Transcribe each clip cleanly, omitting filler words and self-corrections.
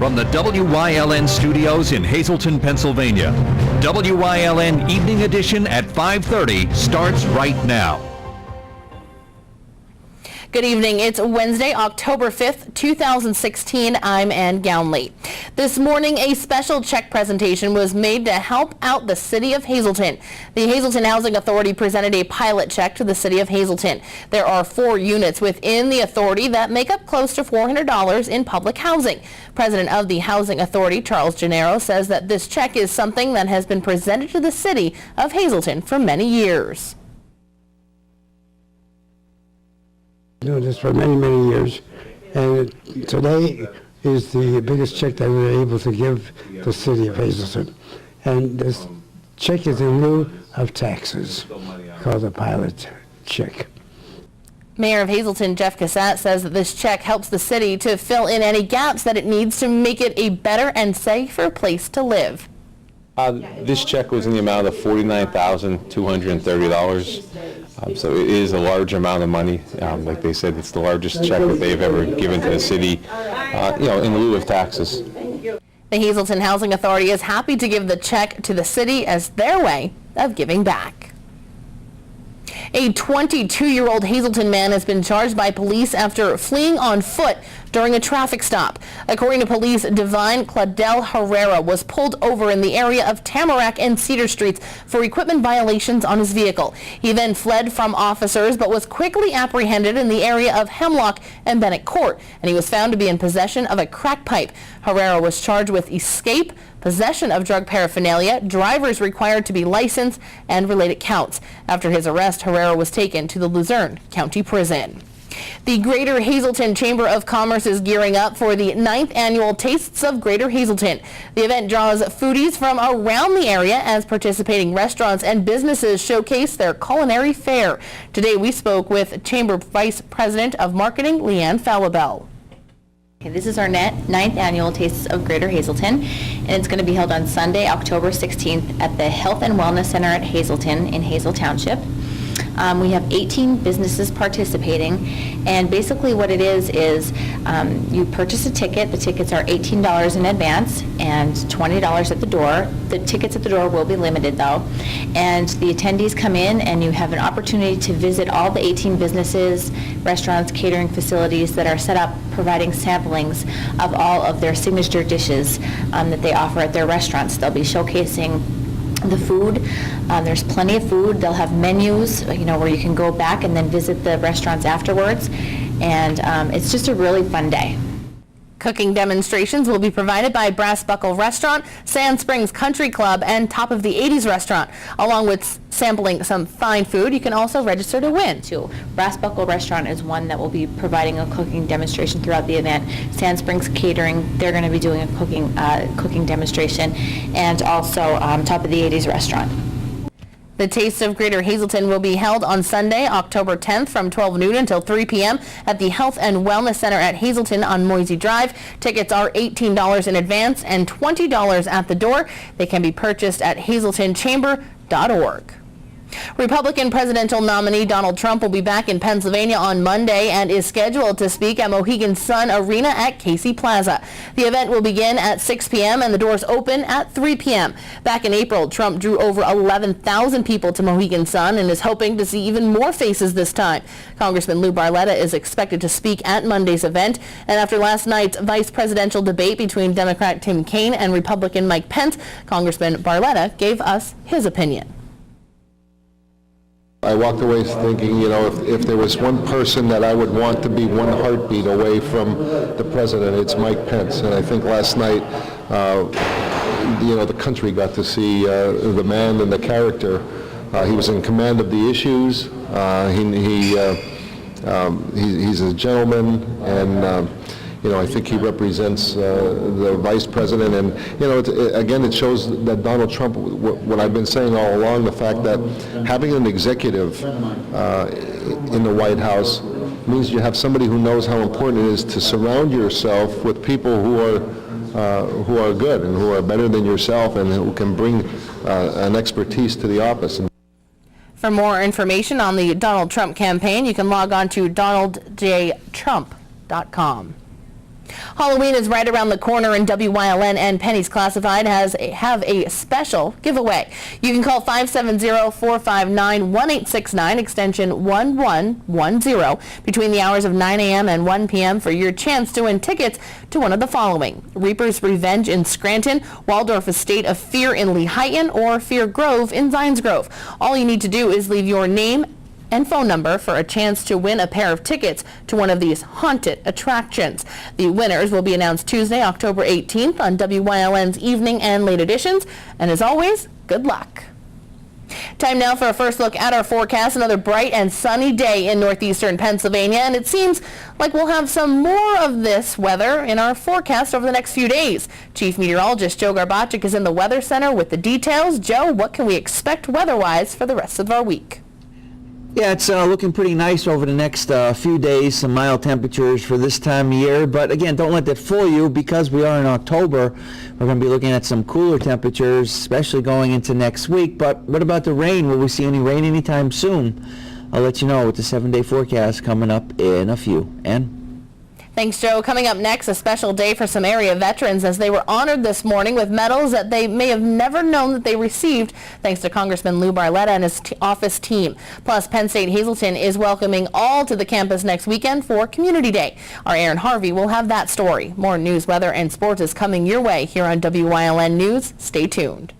from the WYLN studios in Hazleton, Pennsylvania. WYLN Evening Edition at 5:30 starts right now. Good evening. It's Wednesday, October 5th, 2016. I'm Ann Gownley. This morning, a special check presentation was made to help out the city of Hazleton. The Hazleton Housing Authority presented a pilot check to the city of Hazleton. There are 4 units within the authority that make up close to $400 in public housing. President of the Housing Authority, Charles Gennaro, says that this check is something that has been presented to the city of Hazleton for many years. Doing this for many, many years, and today is the biggest check that we were able to give the city of Hazleton. And this check is in lieu of taxes, called a pilot check. Mayor of Hazleton, Jeff Cassat, says that this check helps the city to fill in any gaps that it needs to make it a better and safer place to live. This check was in the amount of $49,230. So it is a large amount of money. Like they said, it's the largest check that they've ever given to the city, in lieu of taxes. The Hazleton Housing Authority is happy to give the check to the city as their way of giving back. A 22-year-old Hazleton man has been charged by police after fleeing on foot during a traffic stop. According to police, Divine Claudel Herrera was pulled over in the area of Tamarack and Cedar Streets for equipment violations on his vehicle. He then fled from officers but was quickly apprehended in the area of Hemlock and Bennett Court, and he was found to be in possession of a crack pipe. Herrera was charged with escape, possession of drug paraphernalia, drivers required to be licensed, and related counts. After his arrest, Herrera was taken to the Luzerne County Prison. The Greater Hazleton Chamber of Commerce is gearing up for the 9th annual Tastes of Greater Hazleton. The event draws foodies from around the area as participating restaurants and businesses showcase their culinary fare. Today we spoke with Chamber Vice President of Marketing, Leanne Falabelle. Okay, this is our 9th annual Tastes of Greater Hazleton, and it's going to be held on Sunday, October 16th at the Health and Wellness Center at Hazleton in Hazel Township. We have 18 businesses participating, and basically what it is you purchase a ticket. The tickets are $18 in advance and $20 at the door. The tickets at the door will be limited though, and the attendees come in and you have an opportunity to visit all the 18 businesses, restaurants, catering facilities that are set up providing samplings of all of their signature dishes that they offer at their restaurants. They'll be showcasing the food. There's plenty of food. They'll have menus, where you can go back and then visit the restaurants afterwards. And it's just a really fun day. Cooking demonstrations will be provided by Brass Buckle Restaurant, Sand Springs Country Club, and Top of the 80s Restaurant. Along with sampling some fine food, you can also register to win. Brass Buckle Restaurant is one that will be providing a cooking demonstration throughout the event. Sand Springs Catering, they're going to be doing a cooking demonstration, and also Top of the 80s Restaurant. The Taste of Greater Hazleton will be held on Sunday, October 10th from 12 noon until 3 p.m. at the Health and Wellness Center at Hazleton on Moisey Drive. Tickets are $18 in advance and $20 at the door. They can be purchased at hazletonchamber.org. Republican presidential nominee Donald Trump will be back in Pennsylvania on Monday and is scheduled to speak at Mohegan Sun Arena at Casey Plaza. The event will begin at 6 p.m. and the doors open at 3 p.m. Back in April, Trump drew over 11,000 people to Mohegan Sun and is hoping to see even more faces this time. Congressman Lou Barletta is expected to speak at Monday's event, and after last night's vice presidential debate between Democrat Tim Kaine and Republican Mike Pence, Congressman Barletta gave us his opinion. I walked away thinking, if there was one person that I would want to be one heartbeat away from the president, it's Mike Pence. And I think last night, the country got to see the man and the character. He was in command of the issues. He's a gentleman, and I think he represents the vice president, and it shows that Donald Trump, what I've been saying all along, the fact that having an executive in the White House means you have somebody who knows how important it is to surround yourself with people who are good and who are better than yourself and who can bring an expertise to the office. For more information on the Donald Trump campaign, you can log on to donaldjtrump.com. Halloween is right around the corner, and WYLN and Pennies Classified have a special giveaway. You can call 570-459-1869, extension 1110, between the hours of 9 a.m. and 1 p.m. for your chance to win tickets to one of the following: Reaper's Revenge in Scranton, Waldorf Estate of Fear in Lehighton, or Fear Grove in Zions Grove. All you need to do is leave your name and phone number for a chance to win a pair of tickets to one of these haunted attractions. The winners will be announced Tuesday, October 18th on WYLN's evening and late editions. And as always, good luck. Time now for a first look at our forecast. Another bright and sunny day in northeastern Pennsylvania, and it seems like we'll have some more of this weather in our forecast over the next few days. Chief Meteorologist Joe Garbacik is in the Weather Center with the details. Joe, what can we expect weather-wise for the rest of our week? Yeah, it's looking pretty nice over the next few days, some mild temperatures for this time of year. But again, don't let that fool you, because we are in October. We're going to be looking at some cooler temperatures, especially going into next week. But what about the rain? Will we see any rain anytime soon? I'll let you know with the 7-day forecast coming up in a few. And Thanks, Joe. Coming up next, a special day for some area veterans as they were honored this morning with medals that they may have never known that they received, thanks to Congressman Lou Barletta and his office team. Plus, Penn State Hazleton is welcoming all to the campus next weekend for Community Day. Our Aaron Harvey will have that story. More news, weather, and sports is coming your way here on WYLN News. Stay tuned.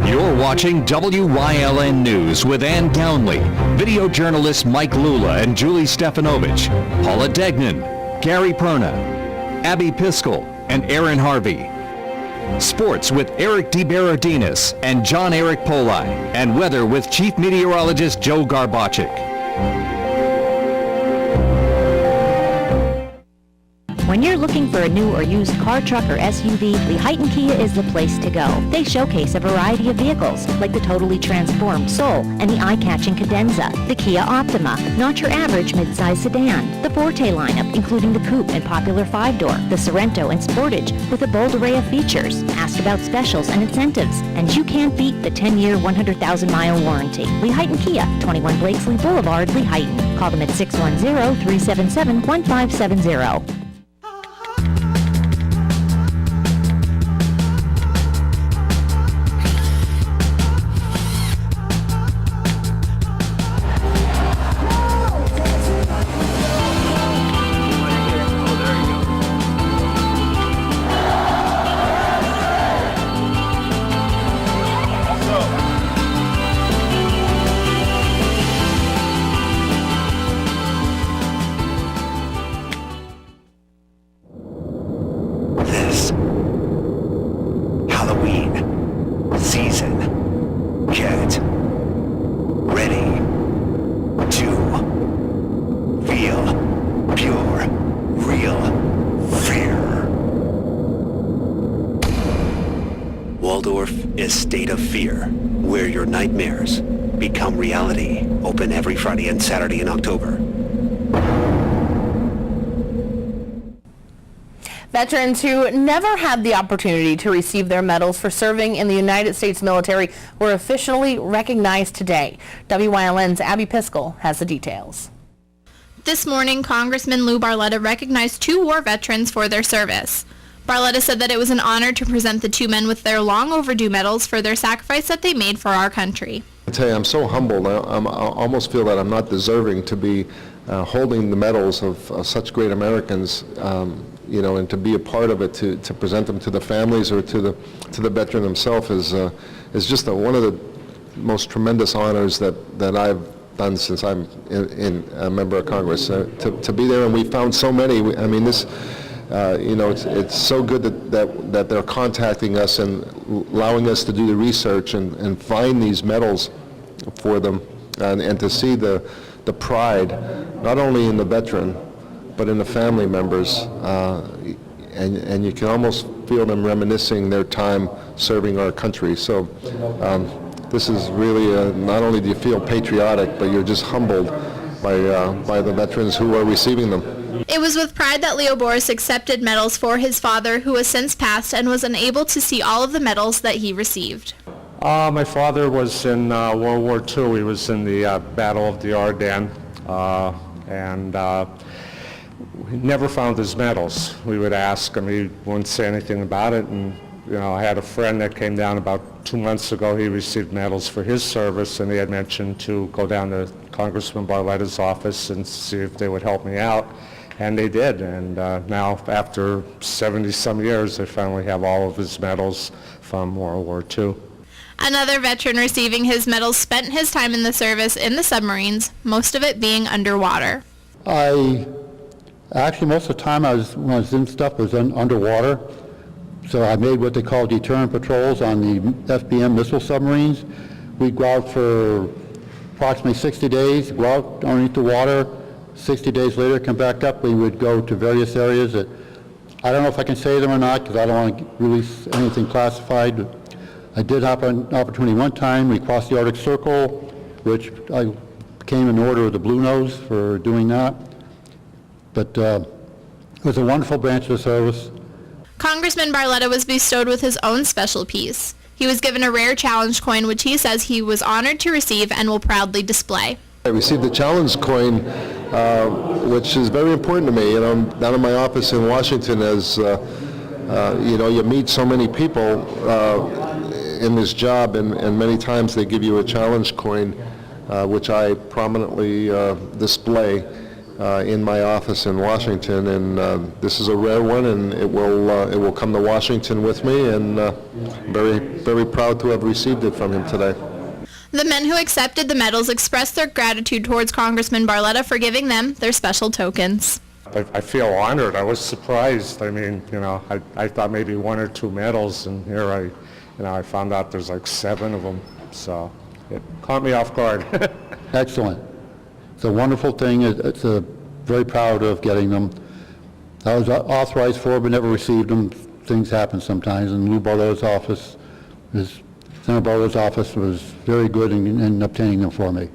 You're watching WYLN News with Ann Downley, video journalists Mike Lula and Julie Stefanovich, Paula Degnan, Gary Perna, Abby Piskel, and Aaron Harvey. Sports with Eric DeBerardinis and John Eric Poli, and weather with Chief Meteorologist Joe Garbacik. When you're looking for a new or used car, truck, or SUV, Lehighton Kia is the place to go. They showcase a variety of vehicles, like the totally transformed Soul and the eye-catching Cadenza, the Kia Optima, not your average mid-size sedan, the Forte lineup, including the Coupe and popular 5-door, the Sorento and Sportage, with a bold array of features. Ask about specials and incentives, and you can't beat the 10-year, 100,000-mile warranty. Lehighton Kia, 21 Blakesley Boulevard, Lehighton. Call them at 610-377-1570. Waldorf Estate of Fear, where your nightmares become reality. Open every Friday and Saturday in October. Veterans who never had the opportunity to receive their medals for serving in the United States military were officially recognized today. WYLN's Abby Piskel has the details. This morning, Congressman Lou Barletta recognized 2 war veterans for their service. Barletta said that it was an honor to present the 2 men with their long overdue medals for their sacrifice that they made for our country. I tell you, I'm so humbled. I almost feel that I'm not deserving to be holding the medals of such great Americans, you know, and to be a part of it, to present them to the families or to the veteran himself is just one of the most tremendous honors that I've done since I'm in a member of Congress. To be there, and we found so many. I mean, this. You know, it's so good that they're contacting us and allowing us to do the research and find these medals for them, and to see the pride, not only in the veteran, but in the family members, and you can almost feel them reminiscing their time serving our country. So this is really, not only do you feel patriotic, but you're just humbled by the veterans who are receiving them. It was with pride that Leo Boris accepted medals for his father, who has since passed and was unable to see all of the medals that he received. My father was in World War II. He was in the Battle of the Ardennes. and we never found his medals. We would ask him, he wouldn't say anything about it, and I had a friend that came down about 2 months ago. He received medals for his service, and he had mentioned to go down to Congressman Barletta's office and see if they would help me out, and they did. And now, after 70-some years, they finally have all of his medals from World War II. Another veteran receiving his medals spent his time in the service in the submarines, most of it being underwater. Actually, most of the time when I was in stuff was underwater. So I made what they call deterrent patrols on the FBM missile submarines. We'd go out for approximately 60 days, go out underneath the water. 60 days later, come back up. We would go to various areas that, I don't know if I can say them or not because I don't want to release anything classified. I did have an opportunity one time. We crossed the Arctic Circle, which I became an Order of the Blue Nose for doing that. But it was a wonderful branch of the service. Congressman Barletta was bestowed with his own special piece. He was given a rare challenge coin, which he says he was honored to receive and will proudly display. I received the challenge coin, which is very important to me. Down in my office in Washington, as you meet so many people in this job, and many times they give you a challenge coin, which I prominently display in my office in Washington, and this is a rare one, and it will come to Washington with me, and very, very proud to have received it from him today. The men who accepted the medals expressed their gratitude towards Congressman Barletta for giving them their special tokens. I feel honored. I was surprised. I mean, I thought maybe 1 or 2 medals, and here I found out there's like 7 of them, so it caught me off guard. Excellent. It's a wonderful thing. It's very proud of getting them. I was authorized for, but never received them. Things happen sometimes, and Lou Barletta's office, Senator Barletta's office, was very good in obtaining them for me.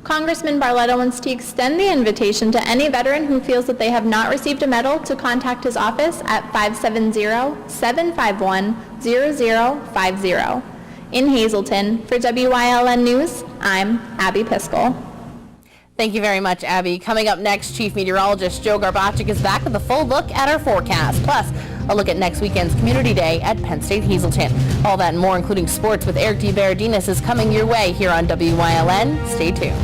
Congressman Barletta wants to extend the invitation to any veteran who feels that they have not received a medal to contact his office at 570-751-0050. In Hazleton, for WYLN News, I'm Abby Piskel. Thank you very much, Abby. Coming up next, Chief Meteorologist Joe Garbacik is back with a full look at our forecast. Plus, a look at next weekend's Community Day at Penn State Hazleton. All that and more, including sports with Eric DeBerardinis, is coming your way here on WYLN. Stay tuned.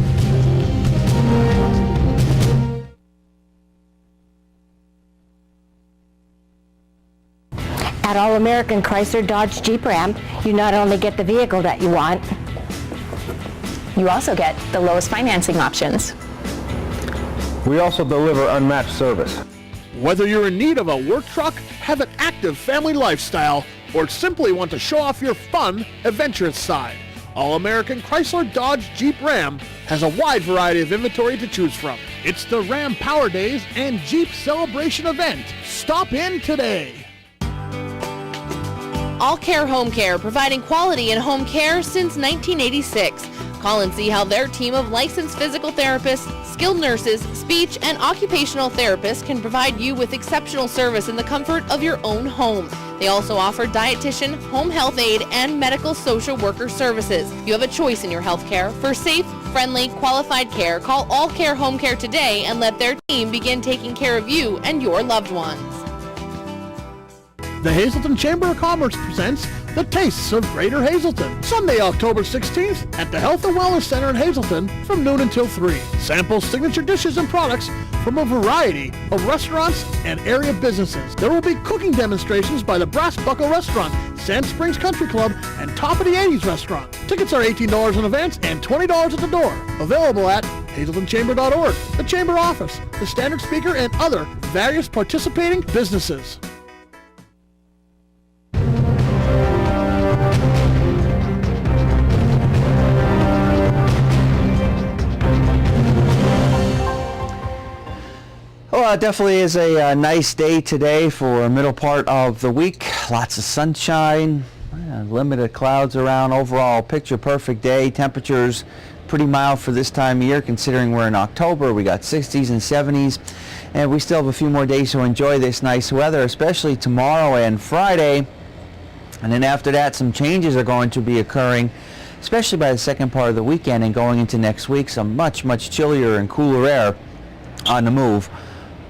At All American Chrysler Dodge Jeep Ram, you not only get the vehicle that you want, you also get the lowest financing options. We also deliver unmatched service. Whether you're in need of a work truck, have an active family lifestyle, or simply want to show off your fun, adventurous side, All American Chrysler Dodge Jeep Ram has a wide variety of inventory to choose from. It's the Ram Power Days and Jeep Celebration event. Stop in today. All Care Home Care, providing quality in home care since 1986. Call and see how their team of licensed physical therapists, skilled nurses, speech, and occupational therapists can provide you with exceptional service in the comfort of your own home. They also offer dietitian, home health aide, and medical social worker services. You have a choice in your health care. For safe, friendly, qualified care, call All Care Home Care today and let their team begin taking care of you and your loved ones. The Hazleton Chamber of Commerce presents The Tastes of Greater Hazleton, Sunday, October 16th at the Health and Wellness Center in Hazleton from noon until 3. Sample signature dishes and products from a variety of restaurants and area businesses. There will be cooking demonstrations by the Brass Buckle Restaurant, Sand Springs Country Club, and Top of the 80s Restaurant. Tickets are $18 in advance and $20 at the door. Available at hazletonchamber.org, the Chamber office, the standard speaker, and other various participating businesses. Well, it definitely is a nice day today for middle part of the week. Lots of sunshine, limited clouds around. Overall, picture perfect day. Temperatures pretty mild for this time of year considering we're in October. We got 60s and 70s, and we still have a few more days to enjoy this nice weather, especially tomorrow and Friday. And then after that, some changes are going to be occurring, especially by the second part of the weekend and going into next week. Some much chillier and cooler air on the move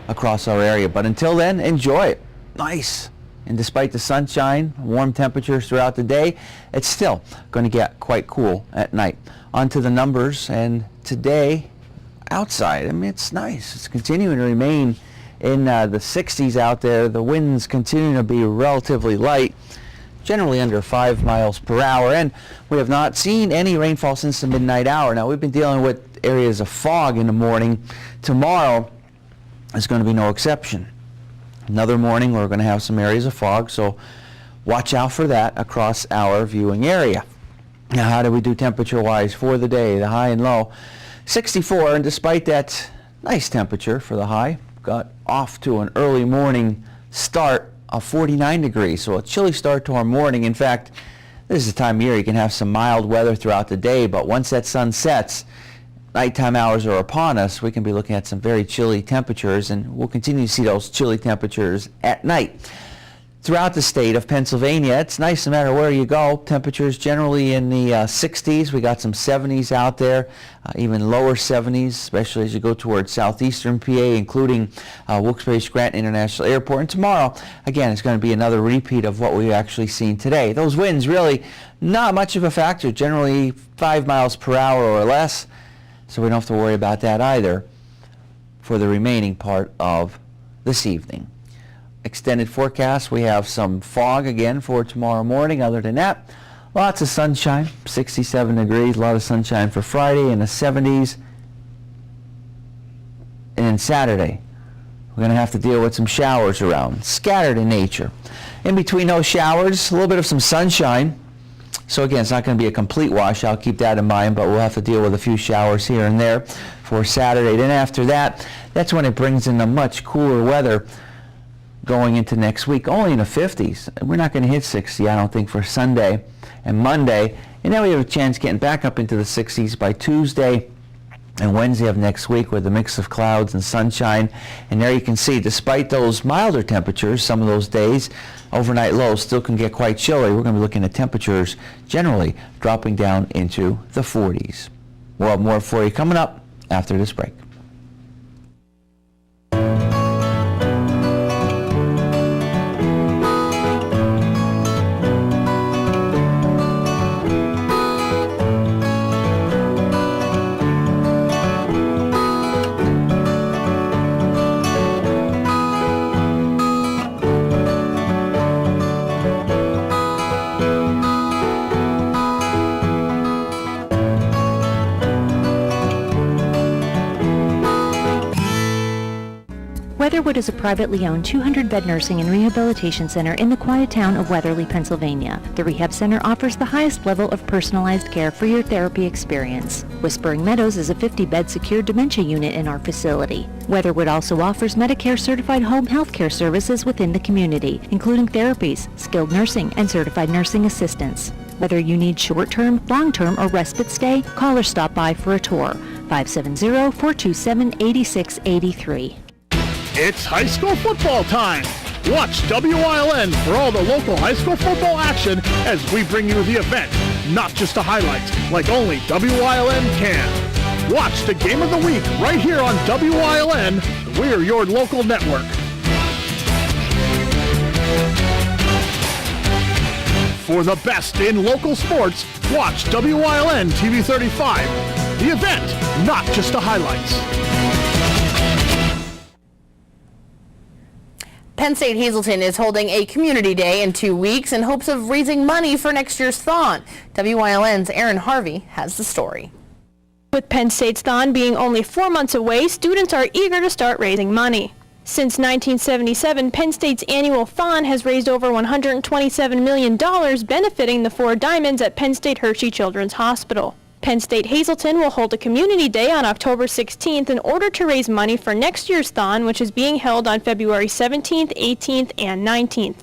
across our area. But until then, enjoy it. Nice. And despite the sunshine, warm temperatures throughout the day, it's still going to get quite cool at night. On to the numbers, and today, outside, I mean, it's nice. It's continuing to remain in the 60s out there. The winds continue to be relatively light, generally under 5 miles per hour, and we have not seen any rainfall since the midnight hour. Now, we've been dealing with areas of fog in the morning. Tomorrow is going to be no exception. Another morning we're going to have some areas of fog, so watch out for that across our viewing area. Now, how do we do temperature-wise for the day, the high and low? 64, and despite that nice temperature for the high, got off to an early morning start of 49 degrees, so a chilly start to our morning. In fact, this is the time of year you can have some mild weather throughout the day, but once that sun sets, nighttime hours are upon us, we can be looking at some very chilly temperatures, and we'll continue to see those chilly temperatures at night. Throughout the state of Pennsylvania, it's nice no matter where you go. Temperatures generally in the 60s. We got some 70s out there, even lower 70s, especially as you go towards southeastern PA, including Wilkes-Barre-Scranton International Airport. And tomorrow, again, it's going to be another repeat of what we've actually seen today. Those winds really not much of a factor, generally 5 miles per hour or less, so we don't have to worry about that either for the remaining part of this evening. Extended forecast, we have some fog again for tomorrow morning. Other than that, lots of sunshine, 67 degrees, a lot of sunshine for Friday in the 70s. And then Saturday, we're going to have to deal with some showers around, scattered in nature. In between those showers, a little bit of some sunshine. So again, it's not going to be a complete wash. I'll keep that in mind, but we'll have to deal with a few showers here and there for Saturday. Then after that, that's when it brings in the much cooler weather going into next week, only in the 50s. We're not going to hit 60, I don't think, for Sunday and Monday. And then we have a chance getting back up into the 60s by Tuesday and Wednesday of next week with a mix of clouds and sunshine. And there you can see, despite those milder temperatures, some of those days, overnight lows still can get quite chilly. We're going to be looking at temperatures generally dropping down into the 40s. We'll have more for you coming up after this break. Weatherwood is a privately owned 200-bed nursing and rehabilitation center in the quiet town of Weatherly, Pennsylvania. The rehab center offers the highest level of personalized care for your therapy experience. Whispering Meadows is a 50-bed secure dementia unit in our facility. Weatherwood also offers Medicare-certified home health care services within the community, including therapies, skilled nursing, and certified nursing assistance. Whether you need short-term, long-term, or respite stay, call or stop by for a tour. 570-427-8683. It's high school football time. Watch WILN for all the local high school football action as we bring you the event, not just the highlights, like only WILN can. Watch the game of the week right here on WILN. We're your local network. For the best in local sports, watch WILN TV 35. The event, not just the highlights. Penn State Hazelton is holding a community day in 2 weeks in hopes of raising money for next year's Thon. WILN's Aaron Harvey has the story. With Penn State's Thon being only 4 months away, students are eager to start raising money. Since 1977, Penn State's annual Thon has raised over $127 million benefiting the 4 Diamonds at Penn State Hershey Children's Hospital. Penn State Hazelton will hold a community day on October 16th in order to raise money for next year's Thon, which is being held on February 17th, 18th, and 19th.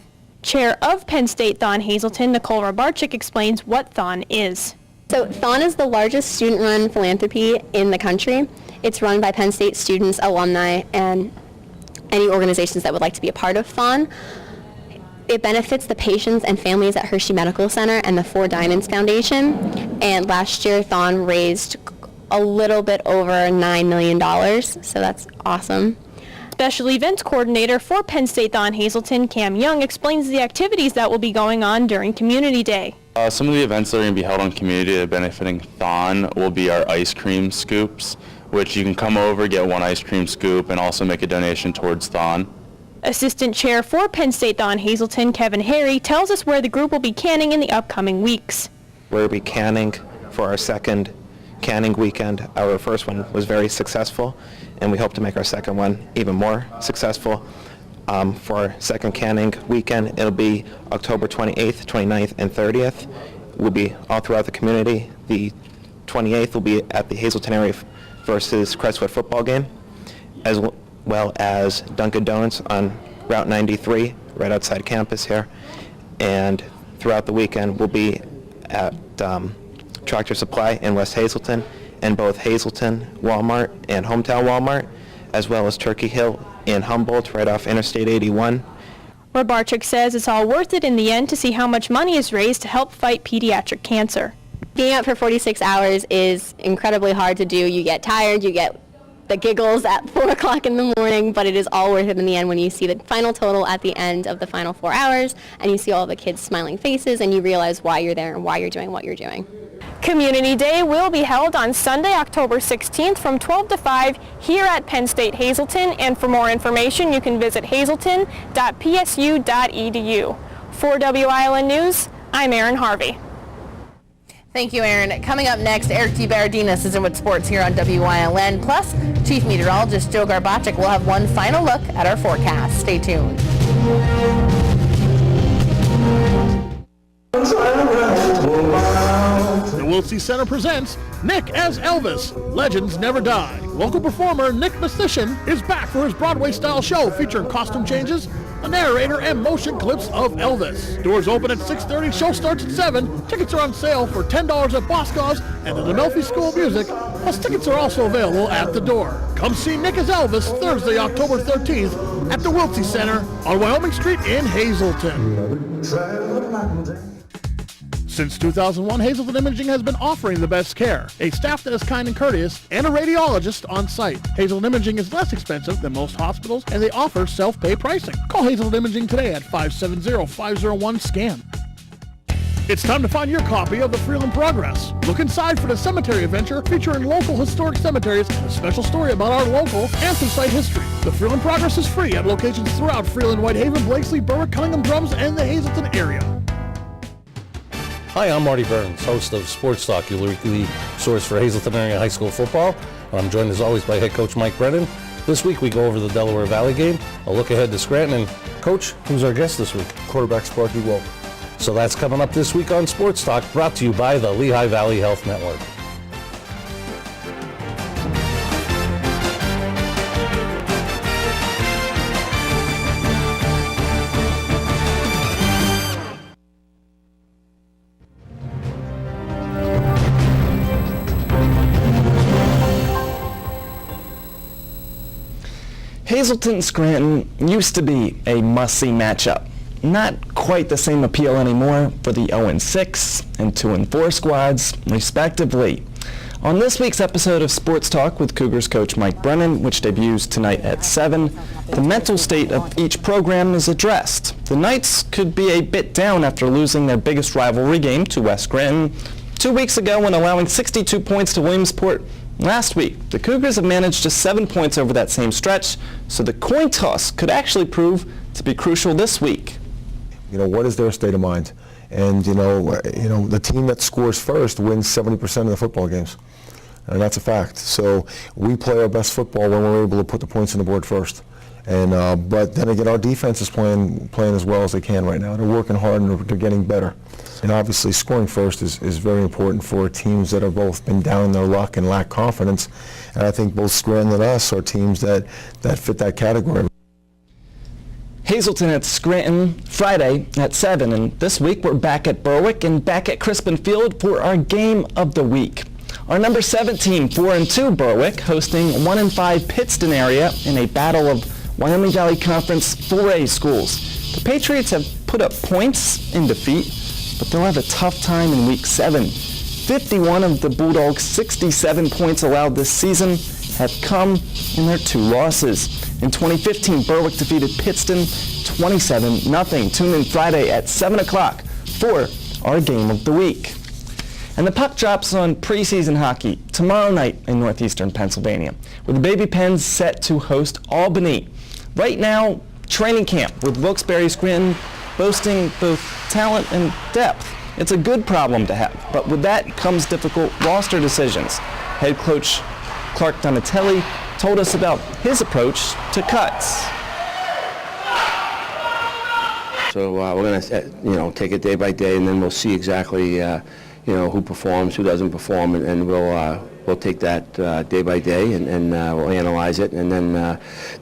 Chair of Penn State Thon Hazelton, Nicole Rabarczyk, explains what Thon is. So Thon is the largest student-run philanthropy in the country. It's run by Penn State students, alumni, and any organizations that would like to be a part of Thon. It benefits the patients and families at Hershey Medical Center and the 4 Diamonds Foundation. And last year, Thon raised a little bit over $9 million, so that's awesome. Special Events Coordinator for Penn State Thon Hazelton, Cam Young, explains the activities that will be going on during Community Day. Some of the events that are going to be held on Community Day benefiting Thon will be our ice cream scoops, which you can come over, get one ice cream scoop, and also make a donation towards Thon. Assistant Chair for Penn State Thon Hazelton, Kevin Harry, tells us where the group will be canning in the upcoming weeks. We'll be canning for our second canning weekend. Our first one was very successful, and we hope to make our second one even more successful. For our second canning weekend, it'll be October 28th, 29th, and 30th. We'll be all throughout the community. The 28th will be at the Hazelton area versus Crestwood football game, as well as Dunkin' Donuts on Route 93, right outside campus here. And throughout the weekend, we'll be at Tractor Supply in West Hazelton, and both Hazelton Walmart and Hometown Walmart, as well as Turkey Hill in Humboldt, right off Interstate 81. Robarchuk says it's all worth it in the end to see how much money is raised to help fight pediatric cancer. Being out for 46 hours is incredibly hard to do. You get tired, you get the giggles at 4 o'clock in the morning, but it is all worth it in the end when you see the final total at the end of the final 4 hours, and you see all the kids' smiling faces, and you realize why you're there and why you're doing what you're doing. Community Day will be held on Sunday, October 16th from 12 to 5 here at Penn State Hazelton, and for more information you can visit hazelton.psu.edu. For WILN News, I'm Erin Harvey. Thank you, Aaron. Coming up next, Eric DeBardinas is in with sports here on WILN. Plus, Chief Meteorologist Joe Garbacik will have one final look at our forecast. Stay tuned. The Wiltsey Center presents Nick as Elvis. Legends Never Die. Local performer Nick Mastician is back for his Broadway-style show featuring costume changes, a narrator, and motion clips of Elvis. Doors open at 6:30, show starts at 7. Tickets are on sale for $10 at Boscov's and at the Amelphi School of Music, plus tickets are also available at the door. Come see Nick as Elvis Thursday, October 13th at the Wiltsey Center on Wyoming Street in Hazelton. Since 2001, Hazelton Imaging has been offering the best care, a staff that is kind and courteous, and a radiologist on site. Hazelton Imaging is less expensive than most hospitals, and they offer self-pay pricing. Call Hazelton Imaging today at 570-501-SCAN. It's time to find your copy of the Freeland Progress. Look inside for the cemetery adventure featuring local historic cemeteries and a special story about our local anthracite history. The Freeland Progress is free at locations throughout Freeland, Whitehaven, Blakesley, Berwick, Cunningham, Drums, and the Hazelton area. Hi, I'm Marty Burns, host of Sports Talk, your weekly source for Hazelton area high school football. I'm joined as always by head coach Mike Brennan. This week we go over the Delaware Valley game, a look ahead to Scranton, and Coach, who's our guest this week? Quarterback Sparky Wolf. So that's coming up this week on Sports Talk, brought to you by the Lehigh Valley Health Network. Hazelton-Scranton used to be a must-see matchup. Not quite the same appeal anymore for the 0-6 and 2-4 squads, respectively. On this week's episode of Sports Talk with Cougars coach Mike Brennan, which debuts tonight at 7, the mental state of each program is addressed. The Knights could be a bit down after losing their biggest rivalry game to West Scranton 2 weeks ago when allowing 62 points to Williamsport. Last week, the Cougars have managed just 7 points over that same stretch, so the coin toss could actually prove to be crucial this week. You know, what is their state of mind? And, you know, the team that scores first wins 70% of the football games. And that's a fact. So we play our best football when we're able to put the points on the board first. And but then again, our defense is playing as well as they can right now. They're working hard and they're getting better. And obviously scoring first is very important for teams that have both been down in their luck and lack confidence. And I think both Scranton and us are teams that fit that category. Hazelton at Scranton Friday at 7, and this week we're back at Berwick and back at Crispin Field for our game of the week. Our number 17, 4-2 Berwick, hosting 1-5 Pittston area in a battle of Wyoming Valley Conference 4A schools. The Patriots have put up points in defeat, but they'll have a tough time in week 7. 51 of the Bulldogs' 67 points allowed this season have come in their 2 losses. In 2015, Berwick defeated Pittston 27-0. Tune in Friday at 7 o'clock for our game of the week. And the puck drops on preseason hockey tomorrow night in northeastern Pennsylvania, with the Baby Pens set to host Albany. Right now, training camp with Wilkes-Barre Scranton boasting both talent and depth. It's a good problem to have, but with that comes difficult roster decisions. Head coach Clark Donatelli told us about his approach to cuts. So we're going to, take it day by day, and then we'll see exactly, who performs, who doesn't perform, and we'll take that day by day, and we'll analyze it, and then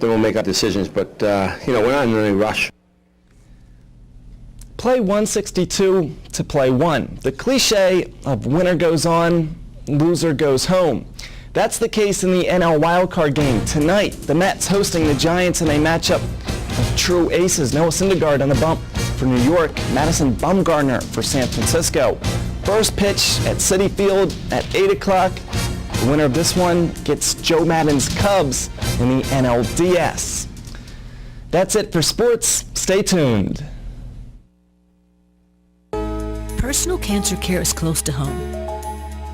we'll make our decisions. But we're not in any rush. Play 162 to play 1. The cliche of winner goes on, loser goes home. That's the case in the NL wildcard game. Tonight, the Mets hosting the Giants in a matchup of true aces. Noah Syndergaard on the bump for New York, Madison Bumgarner for San Francisco. First pitch at Citi Field at 8 o'clock. The winner of this one gets Joe Maddon's Cubs in the NLDS. That's it for sports. Stay tuned. Personal cancer care is close to home.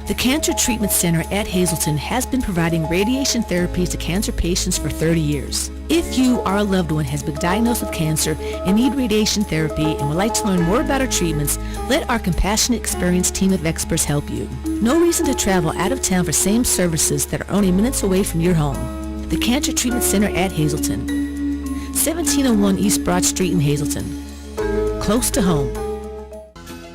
The Cancer Treatment Center at Hazleton has been providing radiation therapies to cancer patients for 30 years. If you or a loved one has been diagnosed with cancer and need radiation therapy and would like to learn more about our treatments, let our compassionate, experienced team of experts help you. No reason to travel out of town for same services that are only minutes away from your home. The Cancer Treatment Center at Hazleton. 1701 East Broad Street in Hazleton. Close to home.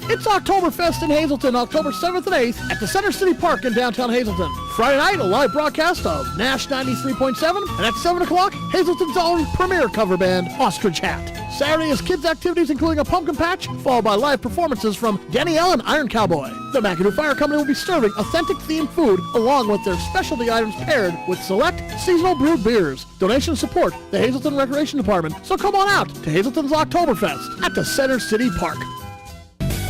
It's Oktoberfest in Hazleton, October 7th and 8th at the Center City Park in downtown Hazleton. Friday night, a live broadcast of Nash 93.7, and at 7 o'clock, Hazleton's own premier cover band, Ostrich Hat. Saturday is kids' activities including a pumpkin patch, followed by live performances from Danielle and Iron Cowboy. The McAdoo Fire Company will be serving authentic themed food along with their specialty items paired with select seasonal brewed beers. Donations support the Hazleton Recreation Department, so come on out to Hazleton's Oktoberfest at the Center City Park.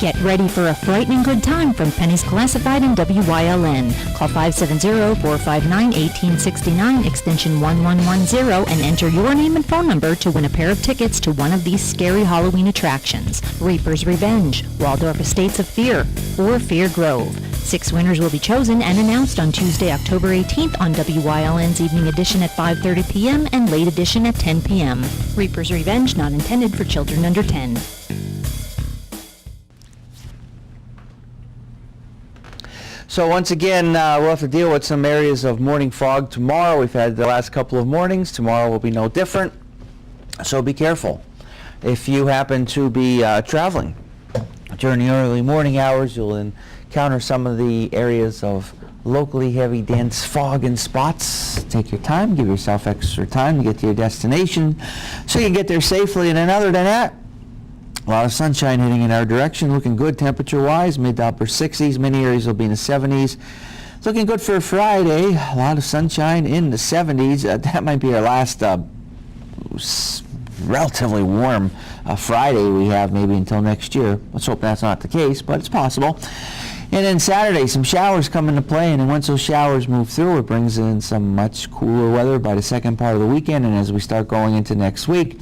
Get ready for a frightening good time from Pennies Classified and WYLN. Call 570-459-1869, extension 1110, and enter your name and phone number to win a pair of tickets to one of these scary Halloween attractions. Reaper's Revenge, Waldorf Estates of Fear, or Fear Grove. 6 winners will be chosen and announced on Tuesday, October 18th on WYLN's Evening Edition at 5:30 p.m. and Late Edition at 10 p.m. Reaper's Revenge, not intended for children under 10. So once again, we'll have to deal with some areas of morning fog tomorrow. We've had the last couple of mornings. Tomorrow will be no different. So be careful. If you happen to be traveling during the early morning hours, you'll encounter some of the areas of locally heavy, dense fog and spots. Take your time. Give yourself extra time to get to your destination so you can get there safely. And then other than that, a lot of sunshine heading in our direction, looking good temperature-wise, mid to upper 60s. Many areas will be in the 70s. Looking good for Friday. A lot of sunshine in the 70s. That might be our last relatively warm Friday we have, maybe until next year. Let's hope that's not the case, but it's possible. And then Saturday, some showers come into play, and then once those showers move through, it brings in some much cooler weather by the second part of the weekend. And as we start going into next week,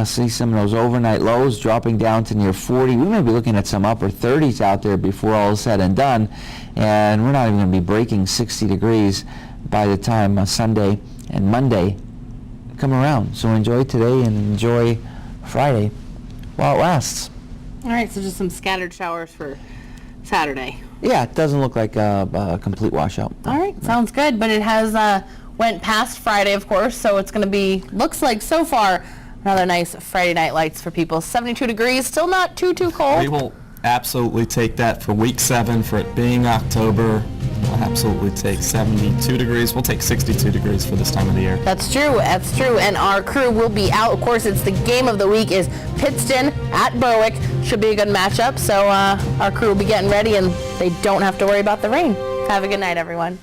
see some of those overnight lows dropping down to near 40. We may be looking at some upper 30s out there before all is said and done, and we're not even going to be breaking 60 degrees by the time Sunday and Monday come around. So enjoy today and enjoy Friday while it lasts. All right, so just some scattered showers for Saturday. Yeah, it doesn't look like a complete washout. All right, sounds good, but it has went past Friday, of course, so it's going to be, looks like so far, another nice Friday night lights for people. 72 degrees, still not too cold. We will absolutely take that for week 7 for it being October. We'll absolutely take 72 degrees. We'll take 62 degrees for this time of the year. That's true. And our crew will be out. Of course, it's the game of the week is Pittston at Berwick. Should be a good matchup. So our crew will be getting ready and they don't have to worry about the rain. Have a good night, everyone.